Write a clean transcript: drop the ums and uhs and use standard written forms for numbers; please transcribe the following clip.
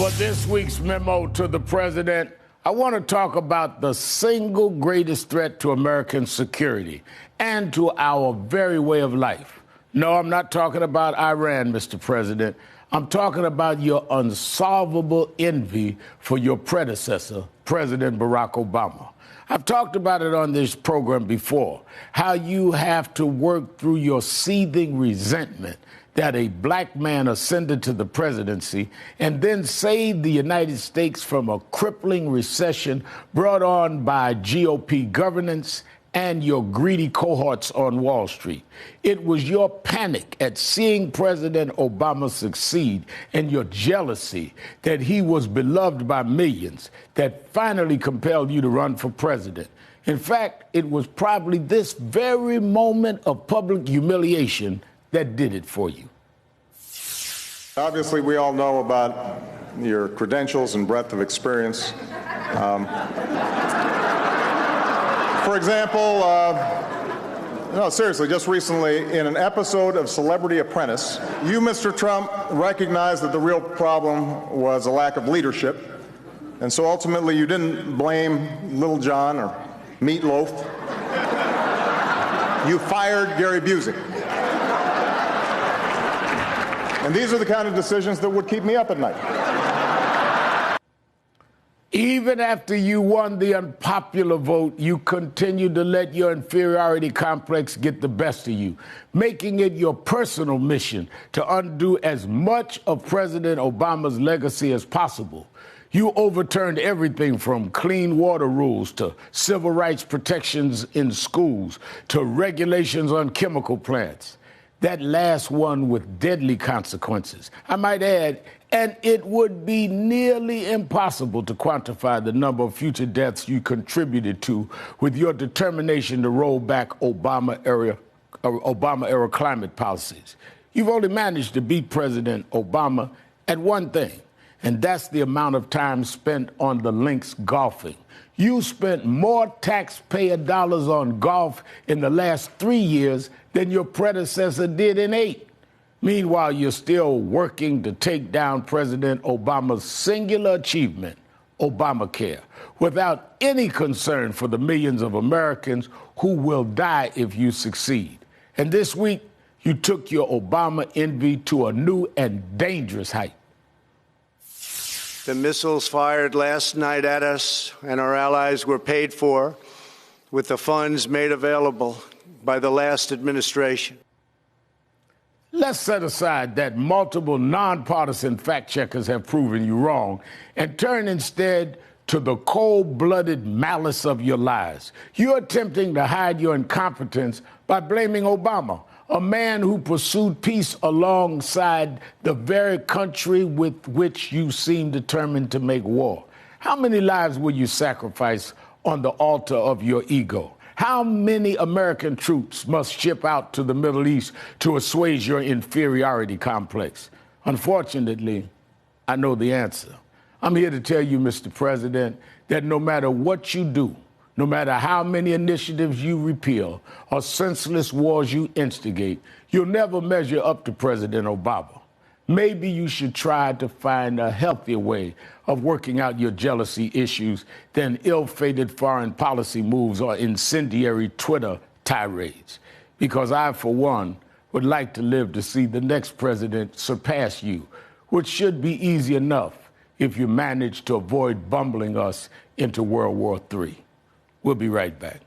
For this week's memo to the president, I want to talk about the single greatest threat to American security and to our very way of life. No, I'm not talking about Iran, Mr. President. I'm talking about your unsolvable envy for your predecessor, President Barack Obama. I've talked about it on this program before, how you have to work through your seething resentment that a black man ascended to the presidency and then saved the United States from a crippling recession brought on by GOP governance and your greedy cohorts on Wall Street. It was your panic at seeing President Obama succeed and your jealousy that he was beloved by millions that finally compelled you to run for president. In fact, it was probably this very moment of public humiliation that did it for you. Obviously, we all know about your credentials and breadth of experience. For example, no, seriously, just recently, in an episode of Celebrity Apprentice, you, Mr. Trump, recognized that the real problem was a lack of leadership. And so ultimately, you didn't blame Little John or Meatloaf. You fired Gary Busey. And these are the kind of decisions that would keep me up at night. Even after you won the unpopular vote, you continued to let your inferiority complex get the best of you, making it your personal mission to undo as much of President Obama's legacy as possible. You overturned everything from clean water rules to civil rights protections in schools to regulations on chemical plants. That last one with deadly consequences, I might add, and it would be nearly impossible to quantify the number of future deaths you contributed to with your determination to roll back Obama-era climate policies. You've only managed to beat President Obama at one thing, and that's the amount of time spent on the links golfing. You spent more taxpayer dollars on golf in the last 3 years than your predecessor did in 8. Meanwhile, you're still working to take down President Obama's singular achievement, Obamacare, without any concern for the millions of Americans who will die if you succeed. And this week, you took your Obama envy to a new and dangerous height. The missiles fired last night at us and our allies were paid for with the funds made available by the last administration. Let's set aside that multiple nonpartisan fact checkers have proven you wrong and turn instead to the cold-blooded malice of your lies. You're attempting to hide your incompetence by blaming Obama, a man who pursued peace alongside the very country with which you seem determined to make war. How many lives will you sacrifice on the altar of your ego? How many American troops must ship out to the Middle East to assuage your inferiority complex? Unfortunately, I know the answer. I'm here to tell you, Mr. President, that no matter what you do, no matter how many initiatives you repeal or senseless wars you instigate, you'll never measure up to President Obama. Maybe you should try to find a healthier way of working out your jealousy issues than ill-fated foreign policy moves or incendiary Twitter tirades. Because I, for one, would like to live to see the next president surpass you, which should be easy enough if you manage to avoid bumbling us into World War III. We'll be right back.